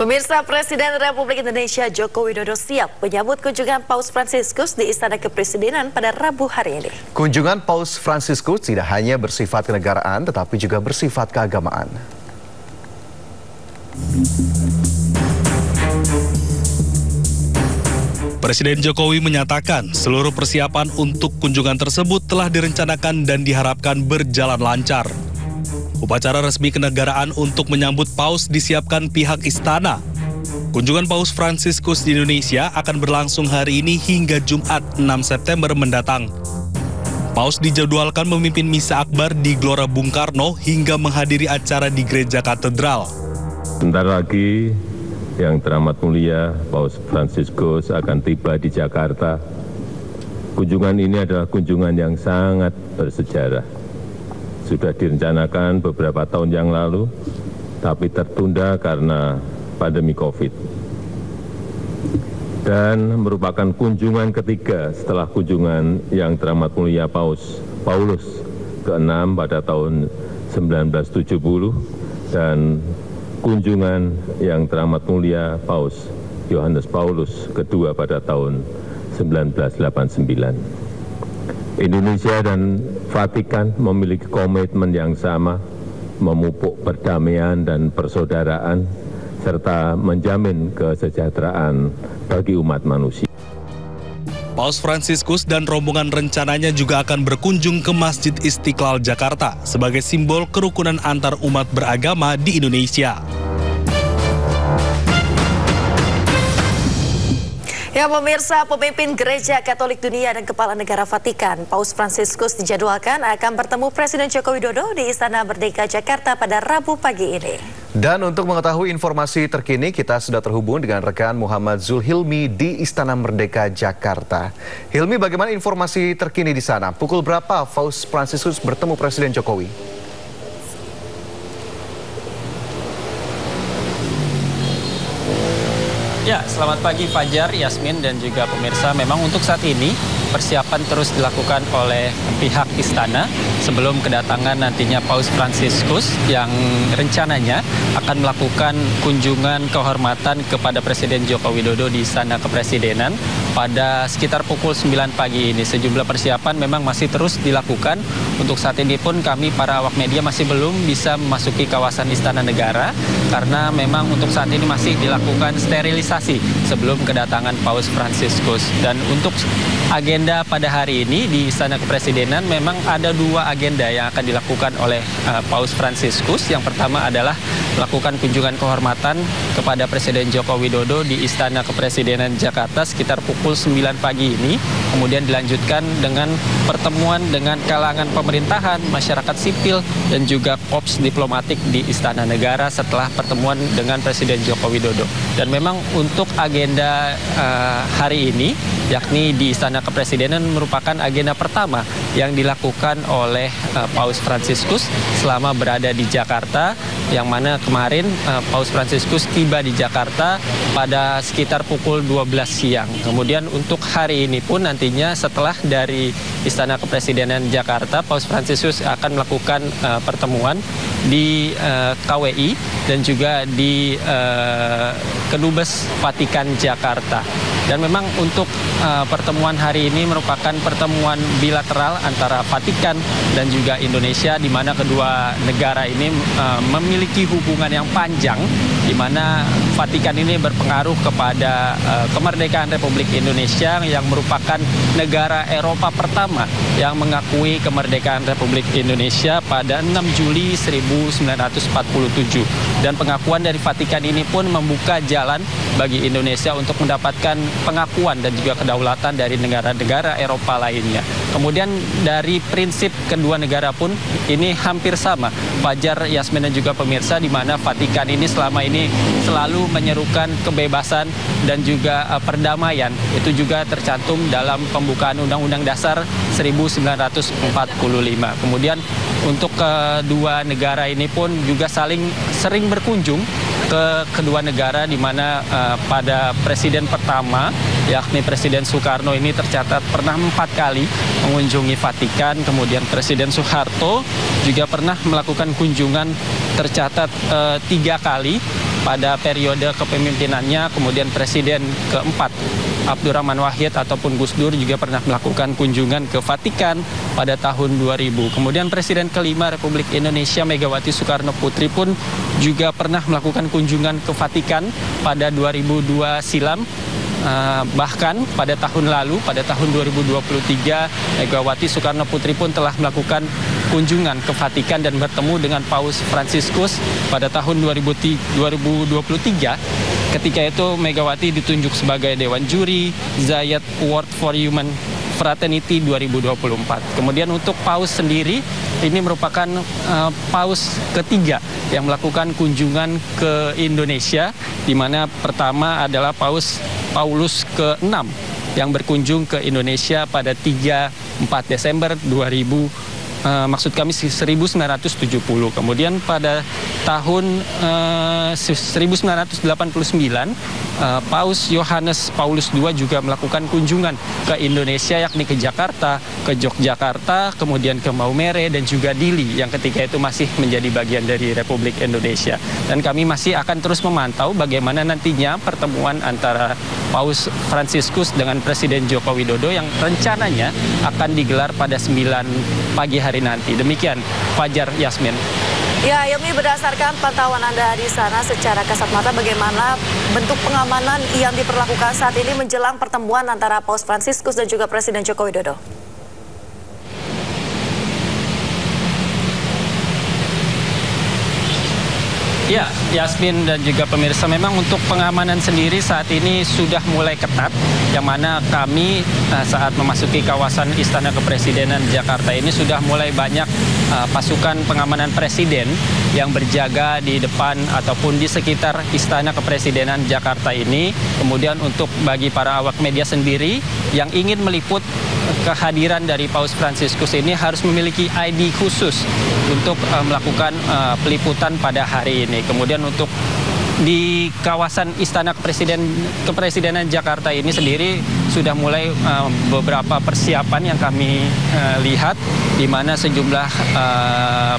Pemirsa, Presiden Republik Indonesia Joko Widodo siap menyambut kunjungan Paus Fransiskus di Istana Kepresidenan pada Rabu hari ini. Kunjungan Paus Fransiskus tidak hanya bersifat kenegaraan, tetapi juga bersifat keagamaan. Presiden Jokowi menyatakan seluruh persiapan untuk kunjungan tersebut telah direncanakan dan diharapkan berjalan lancar. Upacara resmi kenegaraan untuk menyambut Paus disiapkan pihak istana. Kunjungan Paus Fransiskus di Indonesia akan berlangsung hari ini hingga Jumat 6 September mendatang. Paus dijadwalkan memimpin misa akbar di Gelora Bung Karno hingga menghadiri acara di Gereja Katedral. Sebentar lagi yang teramat mulia Paus Fransiskus akan tiba di Jakarta. Kunjungan ini adalah kunjungan yang sangat bersejarah. Sudah direncanakan beberapa tahun yang lalu, tapi tertunda karena pandemi COVID. Dan merupakan kunjungan ketiga setelah kunjungan yang teramat mulia Paus Paulus ke-6 pada tahun 1970 dan kunjungan yang teramat mulia Paus Yohanes Paulus kedua pada tahun 1989. Indonesia dan Vatikan memiliki komitmen yang sama, memupuk perdamaian dan persaudaraan, serta menjamin kesejahteraan bagi umat manusia. Paus Fransiskus dan rombongan rencananya juga akan berkunjung ke Masjid Istiqlal Jakarta sebagai simbol kerukunan antar umat beragama di Indonesia. Ya pemirsa, pemimpin Gereja Katolik Dunia dan Kepala Negara Vatikan, Paus Fransiskus dijadwalkan akan bertemu Presiden Joko Widodo di Istana Merdeka Jakarta pada Rabu pagi ini. Dan untuk mengetahui informasi terkini, kita sudah terhubung dengan rekan Muhammad Zulhilmi di Istana Merdeka Jakarta. Hilmi, bagaimana informasi terkini di sana? Pukul berapa Paus Fransiskus bertemu Presiden Jokowi? Ya, selamat pagi Fajar, Yasmin, dan juga pemirsa. Memang untuk saat ini persiapan terus dilakukan oleh pihak istana sebelum kedatangan nantinya Paus Fransiskus yang rencananya akan melakukan kunjungan kehormatan kepada Presiden Joko Widodo di Istana Kepresidenan pada sekitar pukul 9 pagi ini. Sejumlah persiapan memang masih terus dilakukan. Untuk saat ini pun kami para awak media masih belum bisa memasuki kawasan Istana Negara karena memang untuk saat ini masih dilakukan sterilisasi sebelum kedatangan Paus Fransiskus. Dan untuk agenda pada hari ini di Istana Kepresidenan memang ada dua agenda yang akan dilakukan oleh Paus Fransiskus. Yang pertama adalah melakukan kunjungan kehormatan kepada Presiden Joko Widodo di Istana Kepresidenan Jakarta sekitar pukul 9 pagi ini. Kemudian dilanjutkan dengan pertemuan dengan kalangan pemerintahan, masyarakat sipil, dan juga korps diplomatik di Istana Negara setelah pertemuan dengan Presiden Joko Widodo. Dan memang untuk agenda hari ini, yakni di Istana Kepresidenan merupakan agenda pertama yang dilakukan oleh Paus Fransiskus selama berada di Jakarta, yang mana kemarin Paus Fransiskus tiba di Jakarta pada sekitar pukul 12 siang. Kemudian untuk hari ini pun nantinya setelah dari Istana Kepresidenan Jakarta, Paus Fransiskus akan melakukan pertemuan di KWI dan juga di Kedubes Vatikan Jakarta. Dan memang untuk pertemuan hari ini merupakan pertemuan bilateral antara Vatikan dan juga Indonesia, di mana kedua negara ini memiliki hubungan yang panjang, di mana Vatikan ini berpengaruh kepada kemerdekaan Republik Indonesia yang merupakan negara Eropa pertama yang mengakui kemerdekaan Republik Indonesia pada 6 Juli 1947. Dan pengakuan dari Vatikan ini pun membuka jalan bagi Indonesia untuk mendapatkan pengakuan dan juga kedaulatan dari negara-negara Eropa lainnya. Kemudian dari prinsip kedua negara pun ini hampir sama, Fajar, Yasmin, dan juga pemirsa, di mana Vatikan ini selama ini selalu menyerukan kebebasan dan juga perdamaian. Itu juga tercantum dalam pembukaan Undang-Undang Dasar 1945. Kemudian untuk kedua negara ini pun juga sering berkunjung ke kedua negara, di mana pada presiden pertama yakni Presiden Soekarno ini tercatat pernah 4 kali mengunjungi Vatikan. Kemudian Presiden Soeharto juga pernah melakukan kunjungan tercatat 3 kali. pada periode kepemimpinannya, kemudian Presiden keempat Abdurrahman Wahid ataupun Gus Dur juga pernah melakukan kunjungan ke Vatikan pada tahun 2000. Kemudian Presiden kelima Republik Indonesia Megawati Soekarno Putri pun juga pernah melakukan kunjungan ke Vatikan pada 2002 silam. Bahkan pada tahun lalu, pada tahun 2023, Megawati Soekarno Putri pun telah melakukan kunjungan ke Vatikan dan bertemu dengan Paus Fransiskus pada tahun 2023. Ketika itu Megawati ditunjuk sebagai Dewan Juri Zayed Award for Human Fraternity 2024. Kemudian untuk Paus sendiri, ini merupakan Paus ketiga yang melakukan kunjungan ke Indonesia, di mana pertama adalah Paus Paulus ke-6 yang berkunjung ke Indonesia pada 3-4 Desember 1970. Kemudian pada tahun 1989, Paus Yohanes Paulus II juga melakukan kunjungan ke Indonesia, yakni ke Jakarta, ke Yogyakarta, kemudian ke Maumere dan juga Dili yang ketika itu masih menjadi bagian dari Republik Indonesia. Dan kami masih akan terus memantau bagaimana nantinya pertemuan antara Paus Fransiskus dengan Presiden Joko Widodo yang rencananya akan digelar pada 9 pagi hari nanti. Demikian, Fajar, Yasmin. Ya, Hilmi, berdasarkan pantauan Anda di sana secara kasat mata, bagaimana bentuk pengamanan yang diperlakukan saat ini menjelang pertemuan antara Paus Fransiskus dan juga Presiden Joko Widodo? Ya, Yasmin dan juga pemirsa, memang untuk pengamanan sendiri saat ini sudah mulai ketat, yang mana kami saat memasuki kawasan Istana Kepresidenan Jakarta ini sudah mulai banyak pasukan pengamanan presiden yang berjaga di depan ataupun di sekitar Istana Kepresidenan Jakarta ini. Kemudian untuk bagi para awak media sendiri yang ingin meliput kehadiran dari Paus Fransiskus ini harus memiliki ID khusus untuk melakukan peliputan pada hari ini. Kemudian untuk di kawasan Istana Kepresidenan Jakarta ini sendiri sudah mulai beberapa persiapan yang kami lihat, di mana sejumlah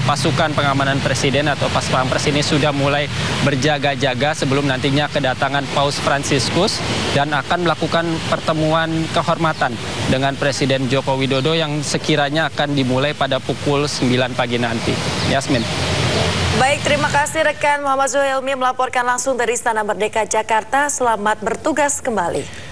pasukan pengamanan presiden atau pas pampres ini sudah mulai berjaga-jaga sebelum nantinya kedatangan Paus Fransiskus dan akan melakukan pertemuan kehormatan dengan Presiden Joko Widodo yang sekiranya akan dimulai pada pukul 9 pagi nanti. Yasmin. Baik, terima kasih rekan Muhammad Zuhilmi melaporkan langsung dari Istana Merdeka Jakarta. Selamat bertugas kembali.